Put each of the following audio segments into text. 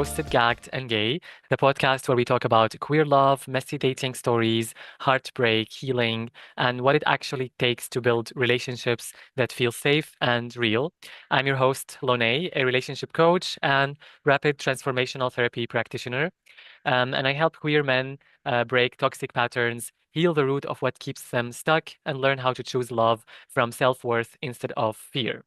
Ghosted, Gagged, and Gay, the podcast where we talk about queer love, messy dating stories, heartbreak, healing, and what it actually takes to build relationships that feel safe and real. I'm your host, Lonay, a relationship coach and rapid transformational therapy practitioner. And I help queer men break toxic patterns, heal the root of what keeps them stuck, and learn how to choose love from self-worth instead of fear.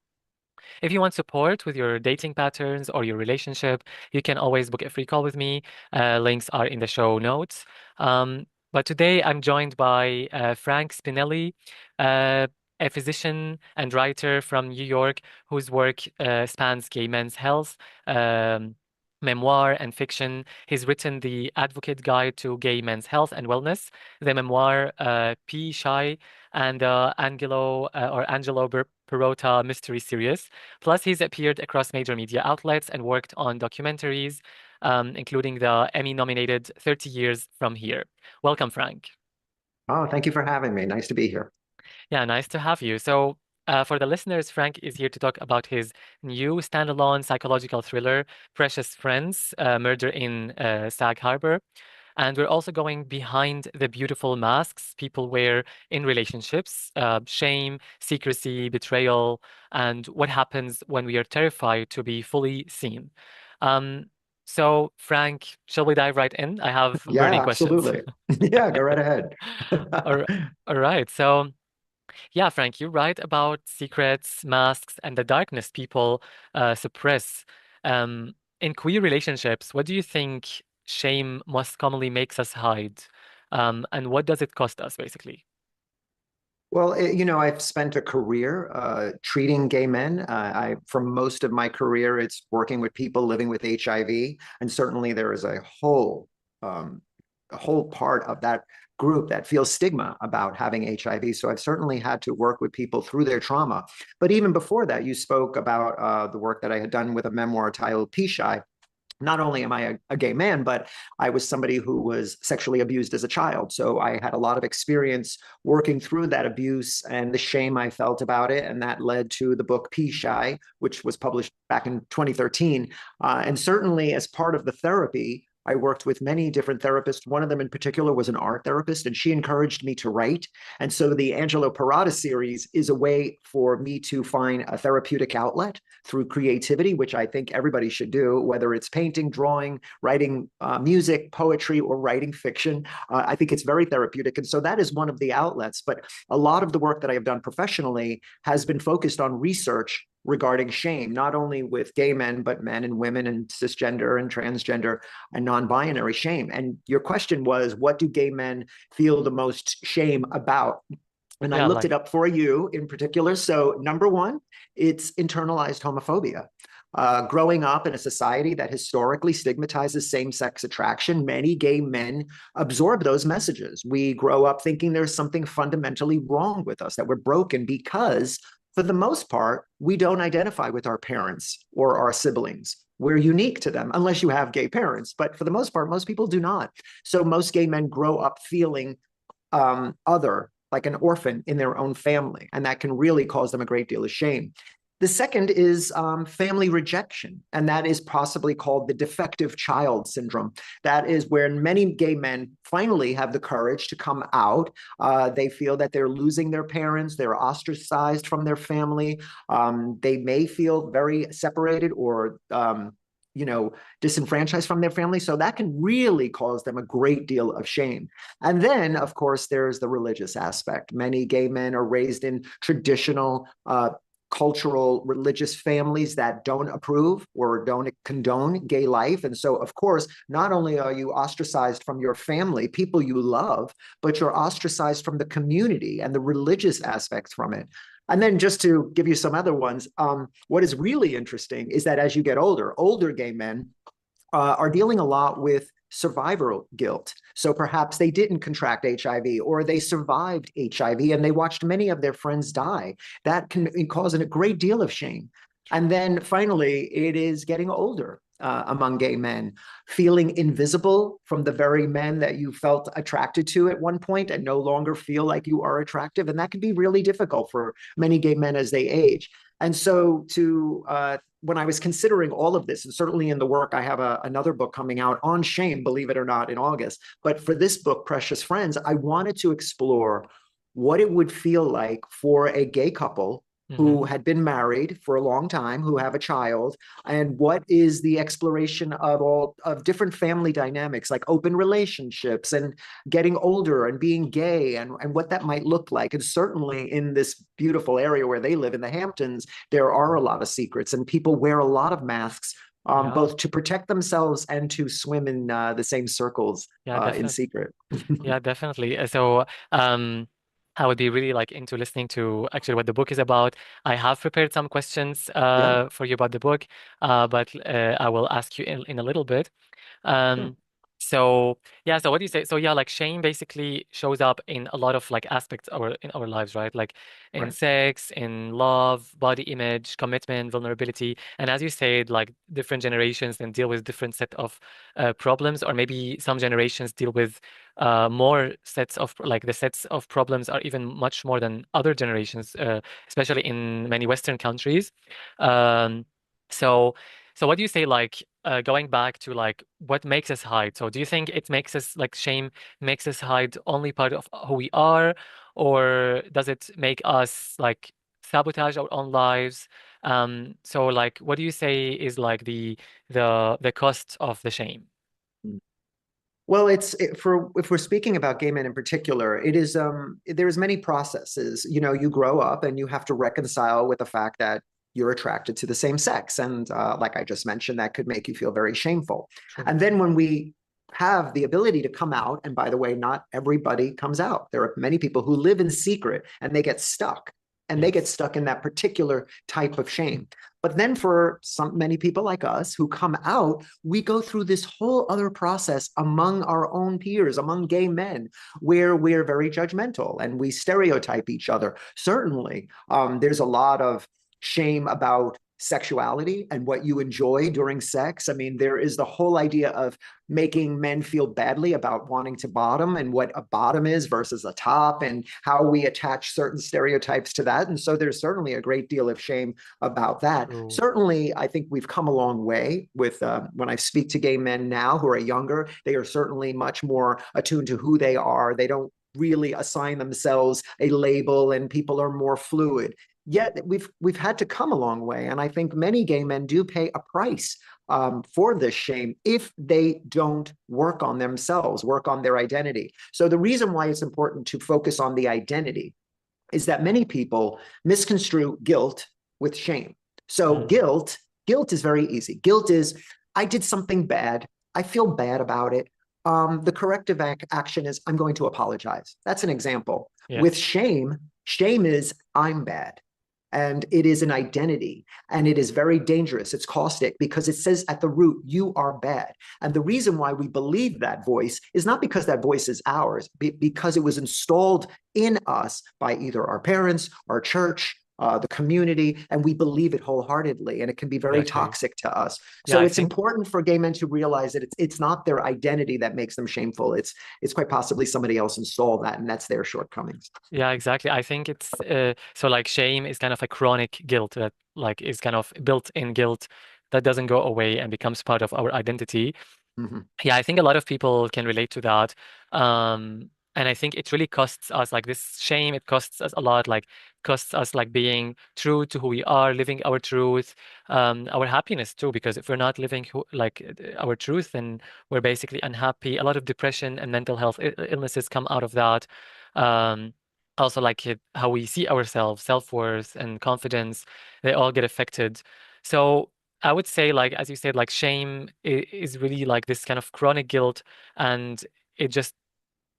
If you want support with your dating patterns or your relationship, you can always book a free call with me. Links are in the show notes. But today I'm joined by Frank Spinelli, uh, a physician and writer from New York whose work spans gay men's health. Memoir and fiction. He's written The Advocate Guide to Gay Men's Health and Wellness, the memoir P. Shy, and Angelo Perota mystery series. Plus, he's appeared across major media outlets and worked on documentaries, including the Emmy-nominated 30 Years from Here. Welcome, Frank. Oh, thank you for having me. Nice to be here. Yeah, nice to have you. So, for the listeners, Frank is here to talk about his new standalone psychological thriller, Precious Friends, Murder in Sag Harbor. And we're also going behind the beautiful masks people wear in relationships, shame, secrecy, betrayal, and what happens when we are terrified to be fully seen. Um, so, Frank, shall we dive right in? I have Yeah, burning questions. absolutely. Yeah, go right ahead. All all right. So, yeah, Frank, you're right about secrets, masks, and the darkness people suppress. In queer relationships, what do you think shame most commonly makes us hide? And what does it cost us, basically? Well, I've spent a career treating gay men. For most of my career, it's working with people living with HIV, and certainly there is um, a whole part of that group that feels stigma about having HIV. So I've certainly had to work with people through their trauma. But even before that, you spoke about the work that I had done with a memoir titled Pishai. Not only am I a gay man, but I was somebody who was sexually abused as a child. So I had a lot of experience working through that abuse and the shame I felt about it. And that led to the book Pea Shy, which was published back in 2013. And certainly as part of the therapy, I worked with many different therapists. One of them in particular was an art therapist, and she encouraged me to write. And so the Angelo Parata series is a way for me to find a therapeutic outlet through creativity, which I think everybody should do, whether it's painting, drawing, writing music, poetry, or writing fiction. I think it's very therapeutic. And so that is one of the outlets. But a lot of the work that I have done professionally has been focused on research regarding shame, not only with gay men, but men and women and cisgender and transgender and non-binary shame. And your question was, what do gay men feel the most shame about? And I Yeah, looked like, it up for you in particular. So number one, it's internalized homophobia. Growing up in a society that historically stigmatizes same-sex attraction, many gay men absorb those messages. We grow up thinking there's something fundamentally wrong with us, that we're broken because, for the most part, we don't identify with our parents or our siblings. We're unique to them, unless you have gay parents. But for the most part, most people do not. So most gay men grow up feeling other, like an orphan in their own family. And that can really cause them a great deal of shame. The second is family rejection, and that is possibly called the defective child syndrome. That is where many gay men finally have the courage to come out. They feel that they're losing their parents, they're ostracized from their family. They may feel very separated or disenfranchised from their family. So that can really cause them a great deal of shame. And then, of course, there's the religious aspect. Many gay men are raised in traditional cultural religious families that don't approve or don't condone gay life. And so, of course, not only are you ostracized from your family, people you love, but you're ostracized from the community and the religious aspects from it. And then just to give you some other ones, what is really interesting is that as you get older, older gay men are dealing a lot with survival guilt. So perhaps they didn't contract HIV or they survived HIV and they watched many of their friends die. That can cause a great deal of shame. And then finally, it is getting older. Among gay men, feeling invisible from the very men that you felt attracted to at one point and no longer feel like you are attractive. And that can be really difficult for many gay men as they age. And so to when I was considering all of this, and certainly in the work, I have another book coming out on shame, believe it or not, in August. But for this book, Precious Friends, I wanted to explore what it would feel like for a gay couple Hmm. who had been married for a long time, who have a child, and what is the exploration of all of different family dynamics, like open relationships and getting older and being gay, and what that might look like. And certainly in this beautiful area where they live in the Hamptons, there are a lot of secrets, and people wear a lot of masks, Yeah. both to protect themselves and to swim in the same circles Yeah, in definitely. secret. Yeah, definitely. I would be really like into listening to actually what the book is about. I have prepared some questions Yeah, for you about the book, but I will ask you in a little bit. sure. Um, so yeah, so what do you say? So yeah, like shame basically shows up in a lot of like aspects in our lives, right? Like in Right. sex, in love, body image, commitment, vulnerability. And as you said, like different generations then deal with different set of problems, or maybe some generations deal with more sets of like the sets of problems are even much more than other generations, especially in many Western countries. Um, so. So what do you say, like, going back to like what makes us hide? So do you think it makes us like shame makes us hide only part of who we are, or does it make us like sabotage our own lives? So like what do you say is like the cost of the shame? Well, for if we're speaking about gay men in particular, it is there's many processes. You know, you grow up and you have to reconcile with the fact that you're attracted to the same sex, and like I just mentioned, that could make you feel very shameful. True. And then when we have the ability to come out, and by the way, not everybody comes out. There are many people who live in secret and they get stuck, and they get Yes. stuck in that particular type of shame. But then for many people like us who come out, we go through this whole other process among our own peers, among gay men, where we're very judgmental and we stereotype each other. Certainly, there's a lot of shame about sexuality and what you enjoy during sex. I mean, there is the whole idea of making men feel badly about wanting to bottom, and what a bottom is versus a top, and how we attach certain stereotypes to that. And so there's certainly a great deal of shame about that. True. Certainly, I think we've come a long way with when I speak to gay men now who are younger, they are certainly much more attuned to who they are. They don't really assign themselves a label, and people are more fluid. Yet we've had to come a long way, and I think many gay men do pay a price for this shame if they don't work on themselves, work on their identity. So the reason why it's important to focus on the identity is that many people misconstrue guilt with shame. So Mm, guilt is very easy. Guilt is I did something bad. I feel bad about it. The corrective action is I'm going to apologize. That's an example. With yes. shame is I'm bad. And it is an identity, and it is very dangerous. It's caustic because it says at the root, you are bad. And the reason why we believe that voice is not because that voice is ours, because it was installed in us by either our parents, our church, the community, and we believe it wholeheartedly. And it can be very Exactly. toxic to us. Yeah, So I it's think. important for gay men to realize that it's not their identity that makes them shameful. It's quite possibly somebody else installed that, and that's their shortcomings. Yeah, exactly. I think it's so like shame is kind of a chronic guilt that like is kind of built-in guilt that doesn't go away and becomes part of our identity. Mhm. Yeah, I think a lot of people can relate to that. And I think it really costs us like this shame, it costs us a lot, like costs us like being true to who we are, living our truth, our happiness too, because if we're not living our truth, then we're basically unhappy. A lot of depression and mental health illnesses come out of that. Um, Also like how we see ourselves, self-worth and confidence, they all get affected. So I would say, like, as you said, like shame is really like this kind of chronic guilt, and it just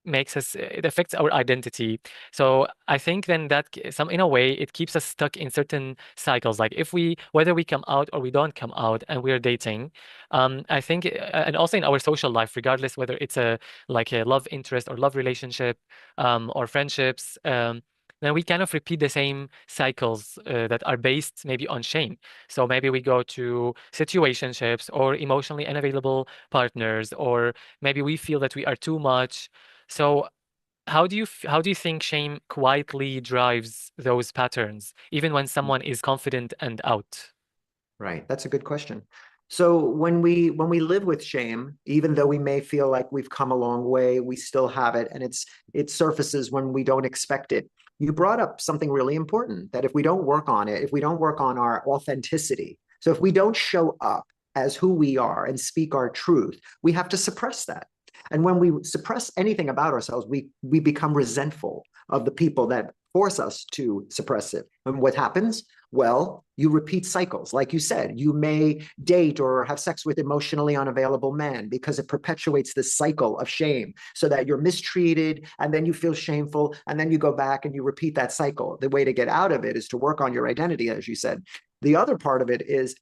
it affects our identity. So I think then that in a way it keeps us stuck in certain cycles. Like if we whether we come out or we don't come out and we're dating, I think and also in our social life, regardless whether it's a love interest or love relationship, or friendships, then we kind of repeat the same cycles that are based maybe on shame. So maybe we go to situationships or emotionally unavailable partners, or maybe we feel that we are too much. So how do you think shame quietly drives those patterns, even when someone is confident and out? Right. That's a good question. So when we live with shame, even though we may feel like we've come a long way, we still have it, and it surfaces when we don't expect it. You brought up something really important, that if we don't work on it, if we don't work on our authenticity, so if we don't show up as who we are and speak our truth, we have to suppress that. And when we suppress anything about ourselves, we become resentful of the people that force us to suppress it. And what happens? Well, you repeat cycles. Like you said, you may date or have sex with emotionally unavailable men because it perpetuates this cycle of shame, so that you're mistreated and then you feel shameful and then you go back and you repeat that cycle. The way to get out of it is to work on your identity, as you said. The other part of it is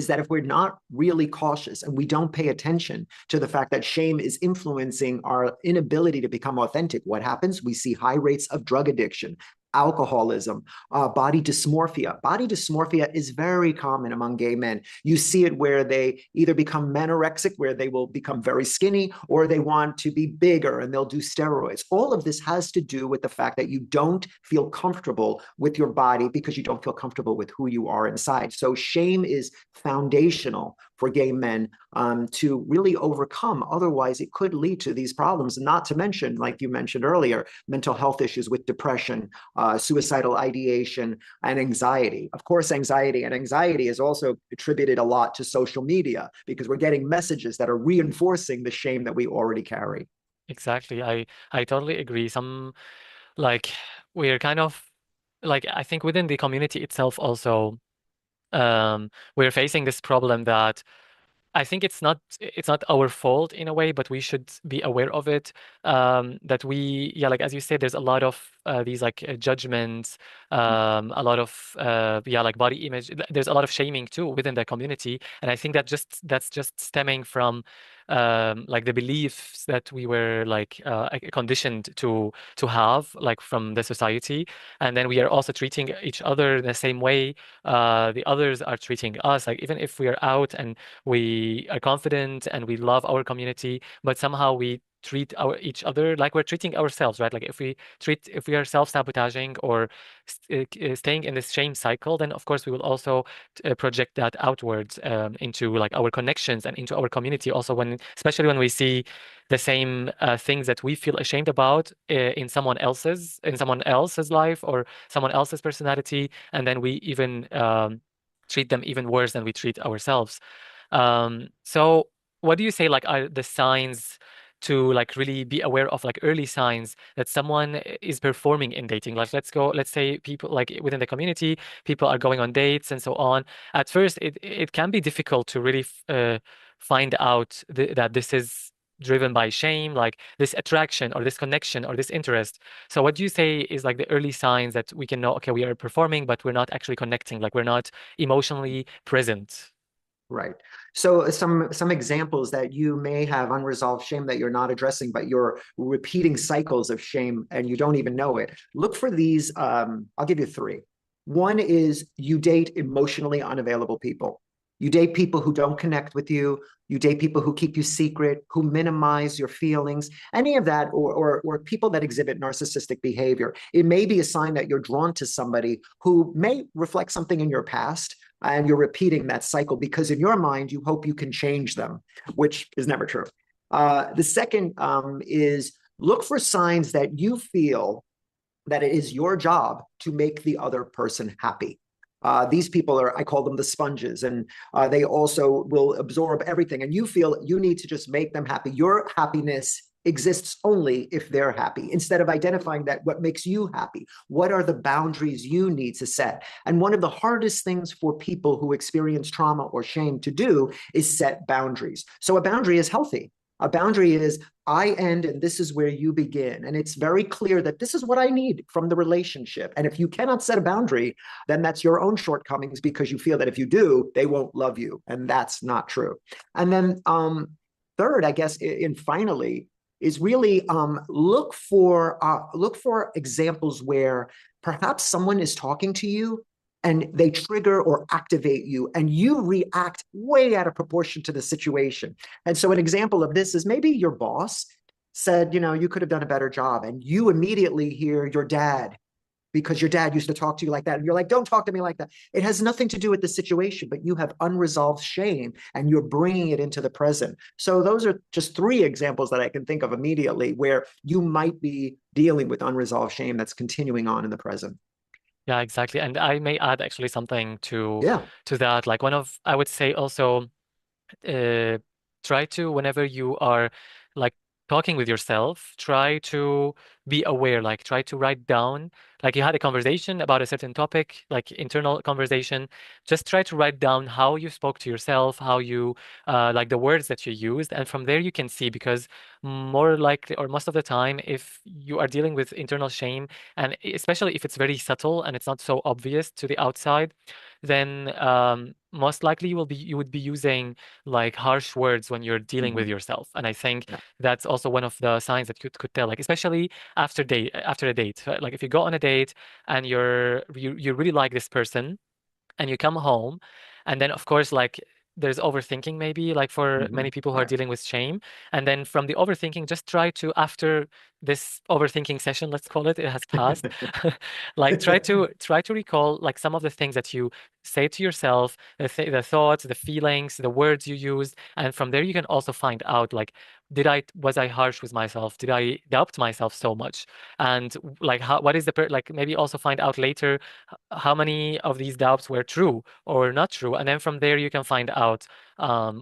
that if we're not really cautious and we don't pay attention to the fact that shame is influencing our inability to become authentic, what happens? We see high rates of drug addiction, alcoholism, body dysmorphia. Body dysmorphia is very common among gay men. You see it where they either become manorexic, where they will become very skinny, or they want to be bigger and they'll do steroids. All of this has to do with the fact that you don't feel comfortable with your body because you don't feel comfortable with who you are inside. So shame is foundational for gay men to really overcome. Otherwise, it could lead to these problems. Not to mention, like you mentioned earlier, mental health issues with depression, suicidal ideation, and anxiety. Of course, anxiety is also attributed a lot to social media because we're getting messages that are reinforcing the shame that we already carry. Exactly. I totally agree. Like we're kind of like I think within the community itself also we're facing this problem that I think it's not our fault in a way, but we should be aware of it. That we, yeah, like as you said, there's a lot of these like judgments, a lot of yeah, like body image. There's a lot of shaming too within the community, and I think that's just stemming from like the beliefs that we were like conditioned to have like from the society, and then we are also treating each other the same way the others are treating us. Like even if we are out and we are confident and we love our community, but somehow we treat our each other like we're treating ourselves, right? Like if we are self-sabotaging or staying in this shame cycle, then of course we will also project that outwards into like our connections and into our community also when especially when we see the same things that we feel ashamed about in someone else's life or someone else's personality, and then we even treat them even worse than we treat ourselves. So what do you say like are the signs to like really be aware of like early signs that someone is performing in dating? Like let's say people like within the community, people are going on dates and so on. At first, it can be difficult to really find out that this is driven by shame, like this attraction or this connection or this interest. So what do you say is like the early signs that we can know, okay, we are performing, but we're not actually connecting, like we're not emotionally present? Right. So some examples that you may have unresolved shame that you're not addressing, but you're repeating cycles of shame and you don't even know it. Look for these. I'll give you three. One is you date emotionally unavailable people. You date people who don't connect with you. You date people who keep you secret, who minimize your feelings, any of that, or people that exhibit narcissistic behavior. It may be a sign that you're drawn to somebody who may reflect something in your past, and you're repeating that cycle because in your mind you hope you can change them, which is never true. The second is look for signs that you feel that it is your job to make the other person happy. These people are, I call them the sponges, and they also will absorb everything. And you feel you need to just make them happy. Your happiness exists only if they're happy, instead of identifying that what makes you happy. What are the boundaries you need to set? And one of the hardest things for people who experience trauma or shame to do is set boundaries. So a boundary is healthy. A boundary is I end and this is where you begin. And it's very clear that this is what I need from the relationship. And if you cannot set a boundary, then that's your own shortcomings because you feel that if you do, they won't love you. And that's not true. And then third, I guess, and finally, is really look for examples where perhaps someone is talking to you and they trigger or activate you and you react way out of proportion to the situation. And so an example of this is maybe your boss said, you know, you could have done a better job, and you immediately hear your dad because your dad used to talk to you like that. And you're like, don't talk to me like that. It has nothing to do with the situation, but you have unresolved shame and you're bringing it into the present. So those are just three examples that I can think of immediately where you might be dealing with unresolved shame that's continuing on in the present. Yeah, exactly. And I may add actually something Yeah. to that. Like one of, I would say also uh, try to, whenever you are like talking with yourself, try to be aware, like try to write down, like you had a conversation about a certain topic, like internal conversation, just try to write down how you spoke to yourself, how you, like the words that you used. And from there you can see, because more likely, or most of the time, if you are dealing with internal shame, and especially if it's very subtle and it's not so obvious to the outside, then most likely you would be using like harsh words when you're dealing with Mhm. yourself. And I think Yeah. that's also one of the signs that you could tell, like especially after a date. Like if you go on a date and you really like this person, and you come home, and then of course like there's overthinking, maybe like for many Mhm. people who are Right. dealing with shame. And then from the overthinking, just try to, after this overthinking session, let's call it, it has passed, like try to recall like some of the things that you say to yourself, the thoughts, the feelings, the words you used. And from there you can also find out, like, was I harsh with myself? Did I doubt myself so much? And like what is like maybe also find out later how many of these doubts were true or not true. And then from there you can find out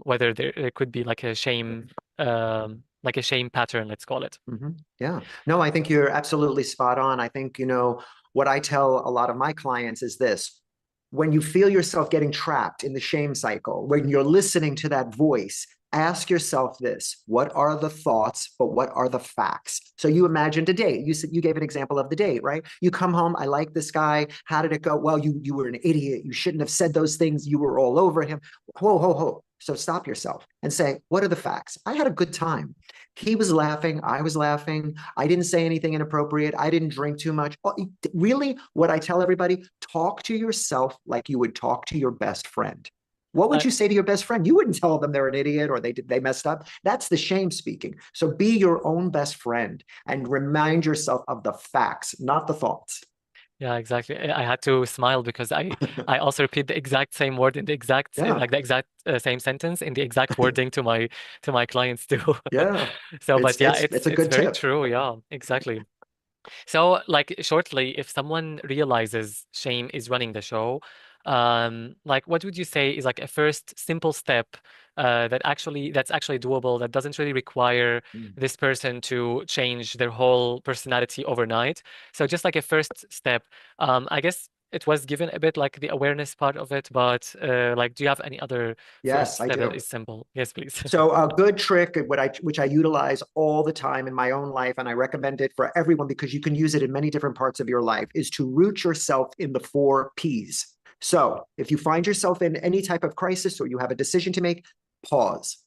whether there could be like a shame pattern, let's call it. Yeah. No, I think you're absolutely spot on. I think, what I tell a lot of my clients is this. When you feel yourself getting trapped in the shame cycle, when you're listening to that voice, ask yourself this: what are the thoughts, but what are the facts? So you imagined a date. You said, you gave an example of the date, right? You come home, I like this guy. How did it go? Well, you were an idiot. You shouldn't have said those things. You were all over him. Whoa, whoa, whoa. So stop yourself and say, what are the facts? I had a good time. He was laughing. I was laughing. I didn't say anything inappropriate. I didn't drink too much. Really, what I tell everybody, talk to yourself like you would talk to your best friend. What would I, you say to your best friend? You wouldn't tell them they're an idiot or they messed up. That's the shame speaking. So be your own best friend and remind yourself of the facts, not the thoughts. yeah, exactly. I had to smile because I also repeat the exact same word in the exact Yeah. like the exact same sentence in the exact wording to my clients too. Yeah. So, It's but yeah, it's it's a it's good very tip. true. Yeah, exactly. So, like shortly, if someone realizes shame is running the show, like what would you say is like a first simple step that's actually doable, that doesn't really require Mm. this person to change their whole personality overnight? So just like a first step, I guess it was given a bit like the awareness part of it, but like, do you have any other first Yes, I step that do. is simple? Yes, please. So a good trick, which I utilize all the time in my own life, and I recommend it for everyone because you can use it in many different parts of your life, is to root yourself in the four P's. So if you find yourself in any type of crisis or you have a decision to make, pause.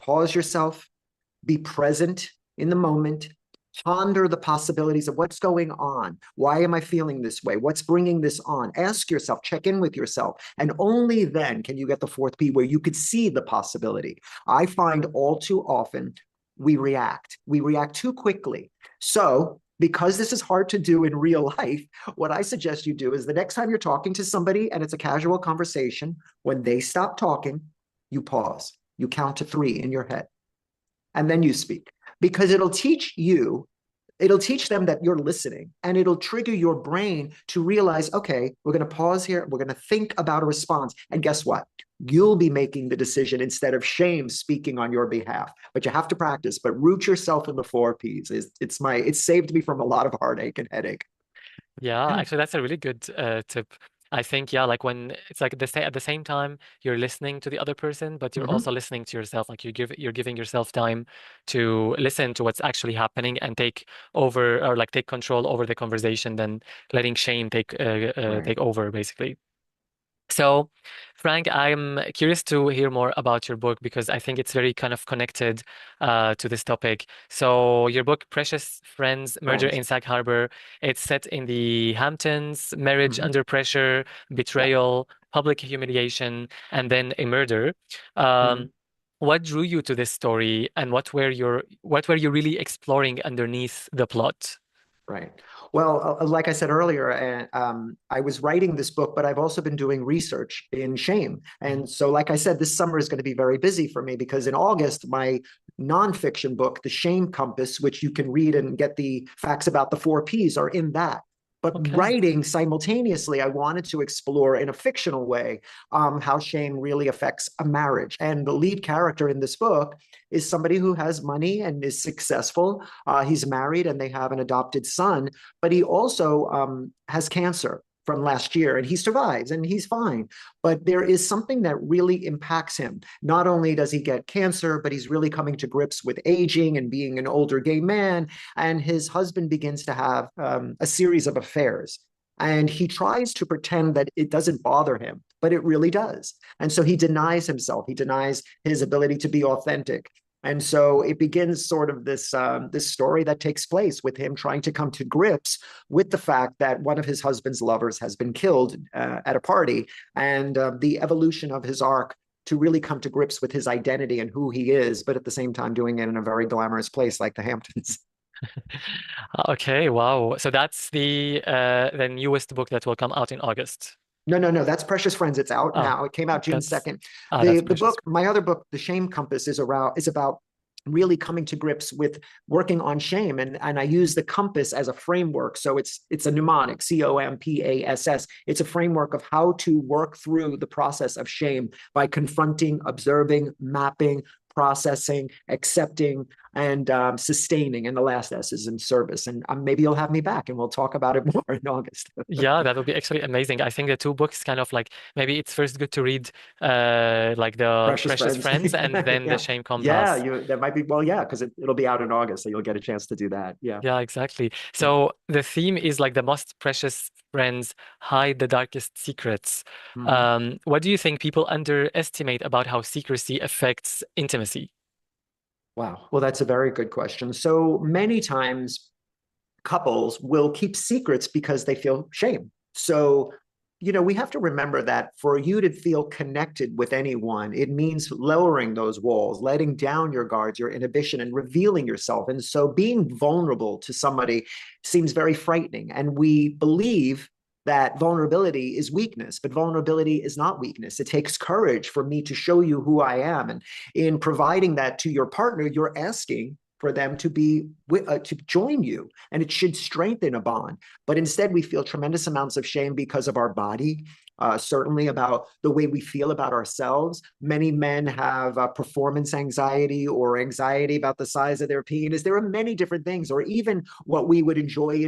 Pause yourself, be present in the moment, ponder the possibilities of what's going on. Why am I feeling this way? What's bringing this on? Ask yourself, check in with yourself. And only then can you get the fourth P where you could see the possibility. I find all too often we react. We react too quickly. So, because this is hard to do in real life, what I suggest you do is the next time you're talking to somebody and it's a casual conversation, when they stop talking, you pause. You count to three in your head and then you speak because it'll teach them that you're listening and it'll trigger your brain to realize, okay, we're going to pause here. We're going to think about a response. And guess what? You'll be making the decision instead of shame speaking on your behalf. But you have to practice, but root yourself in the four P's. It's saved me from a lot of heartache and headache. Yeah, actually, that's a really good tip. I think, yeah, like when it's like at the same time you're listening to the other person, but you're also Mhm. listening to yourself. Like you're giving yourself time to listen to what's actually happening and take over, or like take control over the conversation, than letting shame Right. take over, basically. So, Frank, I'm curious to hear more about your book because I think it's very kind of connected to this topic. So, your book, Precious Friends, Murder Friends. in Sag Harbor, it's set in the Hamptons, marriage Mhm. under pressure, Yeah. betrayal, public humiliation, and then a murder. Mhm. Um, what drew you to this story, and what were you really exploring underneath the plot? Right. Well, like I said earlier, I was writing this book, but I've also been doing research in shame. Mhm. And so, like I said, this summer is going to be very busy for me because in August, my nonfiction book, The Shame Compass, which you can read and get the facts about the four Ps, are in that. But Okay. writing simultaneously, I wanted to explore in a fictional way how shame really affects a marriage. And the lead character in this book is somebody who has money and is successful. He's married and they have an adopted son, but he also has cancer from last year and he survives and he's fine. But there is something that really impacts him. Not only does he get cancer, but he's really coming to grips with aging and being an older gay man. And his husband begins to have a series of affairs. And he tries to pretend that it doesn't bother him, but it really does. And so he denies himself. He denies his ability to be authentic. And so it begins sort of this story that takes place with him trying to come to grips with the fact that one of his husband's lovers has been killed at a party, and the evolution of his arc to really come to grips with his identity and who he is, but at the same time doing it in a very glamorous place like the Hamptons. Okay, wow. So that's the newest book that will come out in August. No, no, no. That's Precious Friends. It's out Oh, now. It came out June that's 2nd. that's The precious. book, my other book, The Shame Compass, is about really coming to grips with working on shame. And I use the compass as a framework. So it's a mnemonic, COMPASS. It's a framework of how to work through the process of shame by confronting, observing, mapping, processing, accepting, and sustaining. And the last S is in service. And maybe you'll have me back and we'll talk about it more in August. Yeah, that would be actually amazing. I think the two books kind of like maybe it's first good to read like the Precious Precious Friends. Friends and then the Yeah. Shame Yeah, Compass. you that might be well, yeah, because it'll be out in August, so you'll get a chance to do that. Yeah. Yeah, exactly. Yeah. So the theme is like the most precious friends hide the darkest secrets. Mhm. What do you think people underestimate about how secrecy affects intimacy? Wow. Well, that's a very good question. So many times couples will keep secrets because they feel shame. So, we have to remember that for you to feel connected with anyone, it means lowering those walls, letting down your guards, your inhibition, and revealing yourself. And so being vulnerable to somebody seems very frightening. And we believe that vulnerability is weakness, but vulnerability is not weakness. It takes courage for me to show you who I am. And in providing that to your partner, you're asking for them to join you, and it should strengthen a bond. But instead, we feel tremendous amounts of shame because of our body, certainly about the way we feel about ourselves. Many men have performance anxiety or anxiety about the size of their penis. There are many different things, or even what we would enjoy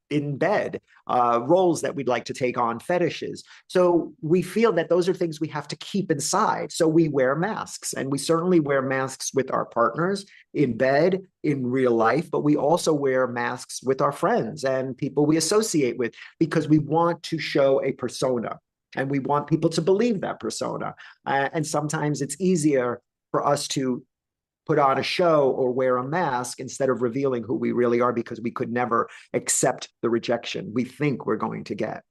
in bed, roles that we'd like to take on, fetishes. So we feel that those are things we have to keep inside. So we wear masks, and we certainly wear masks with our partners in bed, in real life, but we also wear masks with our friends and people we associate with because we want to show a persona and we want people to believe that persona. And sometimes it's easier for us to put on a show or wear a mask instead of revealing who we really are because we could never accept the rejection we think we're going to get.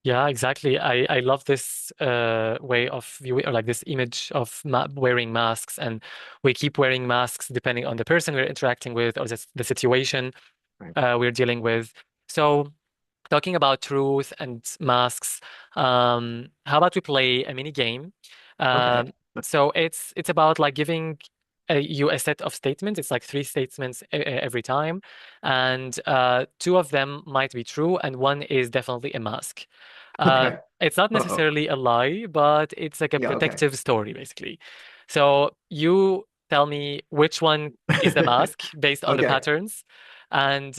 Yeah, exactly. I love this way of viewing or like this image of ma wearing masks, and we keep wearing masks depending on the person we're interacting with or the situation Right. we're dealing with. So, talking about truth and masks, how about we play a mini game? Okay. Um, so it's about like giving you a set of statements. It's like three statements every time, and two of them might be true, and one is definitely a mask. Okay. It's not Uh-oh. necessarily a lie, but it's like a Yeah. Okay. protective story, basically. So you tell me which one is the mask based on the Okay. patterns. And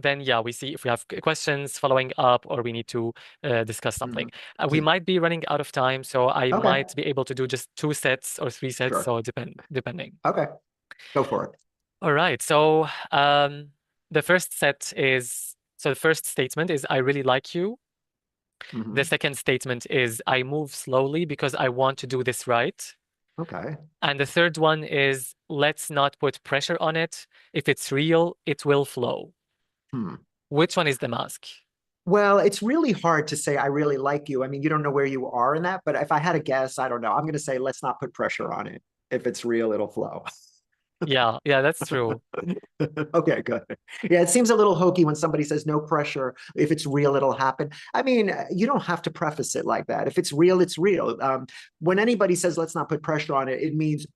then, yeah, we see if we have questions following up or we need to discuss something. Mhm. We might be running out of time, so I Okay. might be able to do just two sets or three sets, Sure. so depending. Okay. Go for it. All right, so the first set is so the first statement is I really like you. The Mhm. second statement is I move slowly because I want to do this right. Okay. And the third one is let's not put pressure on it. If it's real, it will flow. Hmm. Which one is the mask? Well, it's really hard to say I really like you. I mean, you don't know where you are in that, but if I had a guess, I don't know. I'm going to say let's not put pressure on it. If it's real, it'll flow. Yeah, yeah, that's true. Okay, good. Yeah, it seems a little hokey when somebody says no pressure. If it's real, it'll happen. I mean, you don't have to preface it like that. If it's real, it's real. When anybody says let's not put pressure on it, it means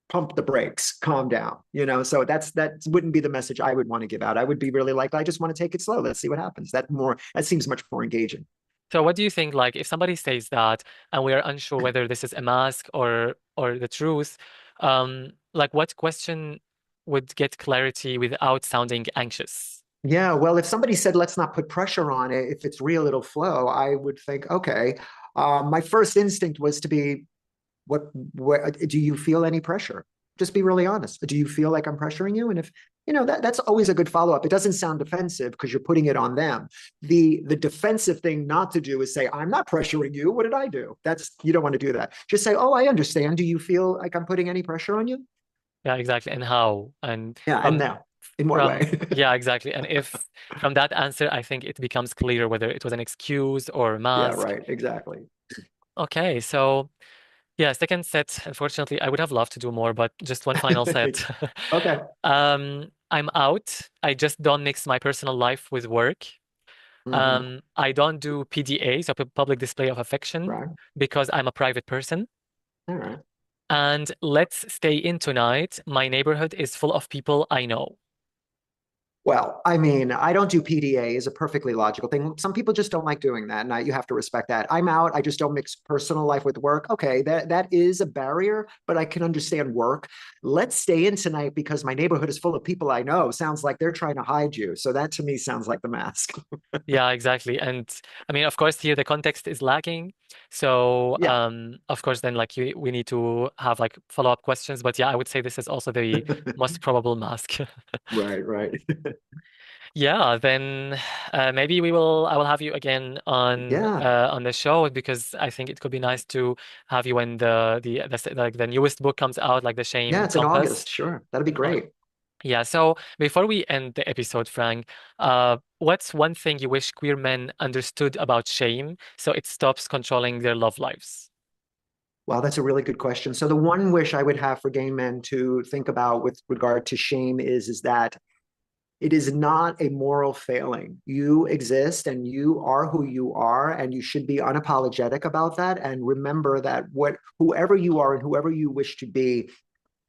pump the brakes, calm down. So that wouldn't be the message I would want to give out. I would be really like, I just want to take it slow. Let's see what happens. That seems much more engaging. So what do you think, like, if somebody says that and we are unsure whether this is a mask or the truth, like what question would get clarity without sounding anxious? Yeah, well, if somebody said, let's not put pressure on it, if it's real, it'll flow, I would think, okay. My first instinct was to be, what do you feel any pressure? Just be really honest. Do you feel like I'm pressuring you? And if, that's always a good follow-up. It doesn't sound defensive because you're putting it on them. The defensive thing not to do is say, I'm not pressuring you. What did I do? You don't want to do that. Just say, oh, I understand. Do you feel like I'm putting any pressure on you? Yeah, exactly. And how? And Yeah, and from now, in what from way? yeah, exactly. And if from that answer, I think it becomes clear whether it was an excuse or a Yeah, mask. right, exactly. Okay, so yeah, second set, unfortunately, I would have loved to do more, but just one final set. Okay. I'm out. I just don't mix my personal life with work. Hmm. I don't do PDA, so public display of affection, Right. because I'm a private person. All right. And let's stay in tonight. My neighborhood is full of people I know. Well, I mean, I don't do PDA is a perfectly logical thing. Some people just don't like doing that, and you have to respect that. I'm out. I just don't mix personal life with work. Okay, that is a barrier, but I can understand work. Let's stay in tonight because my neighborhood is full of people I know. Sounds like they're trying to hide you. So that to me sounds like the mask. Yeah, exactly. And I mean, of course, here the context is lacking. So, Yeah. of course, then like we need to have like follow-up questions. But yeah, I would say this is also the most probable mask. Right, right. Yeah, then maybe I will have you again Yeah. on the show because I think it could be nice to have you when like the newest book comes out, like the Yeah, Shame it's in Compass. August. Sure. That'd be Uh, great. yeah, so before we end the episode, Frank, what's one thing you wish queer men understood about shame so it stops controlling their love lives? Well, that's a really good question. So the one wish I would have for gay men to think about with regard to shame is that it is not a moral failing. You exist and you are who you are, and you should be unapologetic about that. And remember that whoever you are and whoever you wish to be,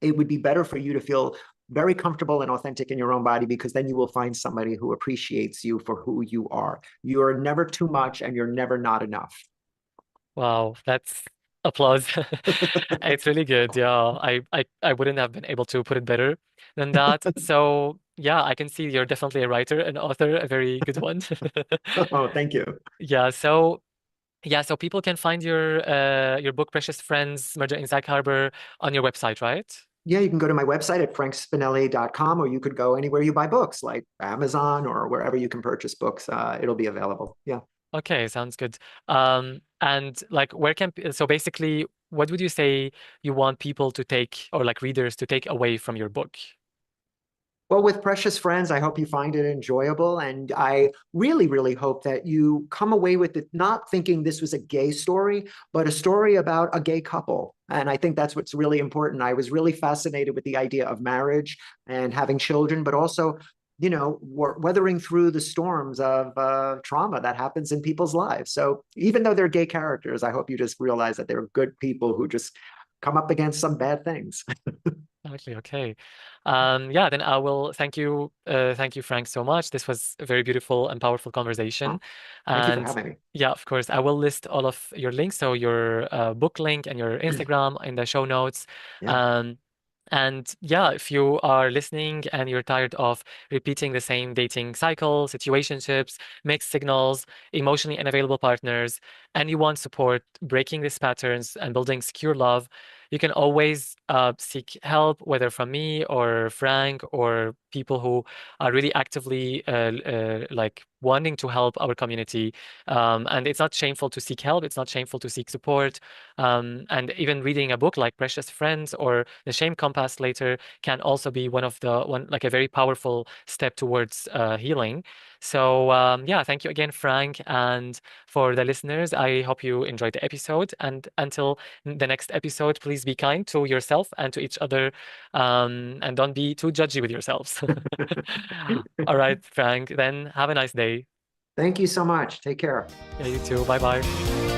it would be better for you to feel very comfortable and authentic in your own body because then you will find somebody who appreciates you for who you are. You're never too much and you're never not enough. Wow, that's applause. It's really good. Yeah, I wouldn't have been able to put it better than that. So yeah, I can see you're definitely a writer, an author, a very good one. Oh, thank you. Yeah, so people can find your book Precious Friends, Murder in Sag Harbor on your website, right? Yeah, you can go to my website at frankspinelli.com, or you could go anywhere you buy books, like Amazon or wherever you can purchase books. It'll be available. Yeah. Okay, sounds good. And like so basically, what would you say you want people to take or like readers to take away from your book? Well, with Precious Friends, I hope you find it enjoyable. And I really, really hope that you come away with it not thinking this was a gay story, but a story about a gay couple. And I think that's what's really important. I was really fascinated with the idea of marriage and having children, but also, weathering through the storms of trauma that happens in people's lives. So even though they're gay characters, I hope you just realize that they're good people who just come up against some bad things. Exactly. Okay. Yeah, then I will thank you, Frank, so much. This was a very beautiful and powerful conversation. Oh, thank you for And having me. yeah, of course, I will list all of your links, so your book link and your Instagram in the show notes. Yeah. Um, and yeah, if you are listening and you're tired of repeating the same dating cycle, situationships, mixed signals, emotionally unavailable partners, and you want support breaking these patterns and building secure love, you can always seek help, whether from me or Frank or people who are really actively like wanting to help our community. And it's not shameful to seek help. It's not shameful to seek support. And even reading a book like Precious Friends or The Shame Compass later can also be one like a very powerful step towards healing. So yeah, thank you again, Frank. And for the listeners, I hope you enjoyed the episode. And until the next episode, please be kind to yourself and to each other, and don't be too judgy with yourselves. All right, Frank, then have a nice day. Thank you so much. Take care. Yeah, you too. Bye bye.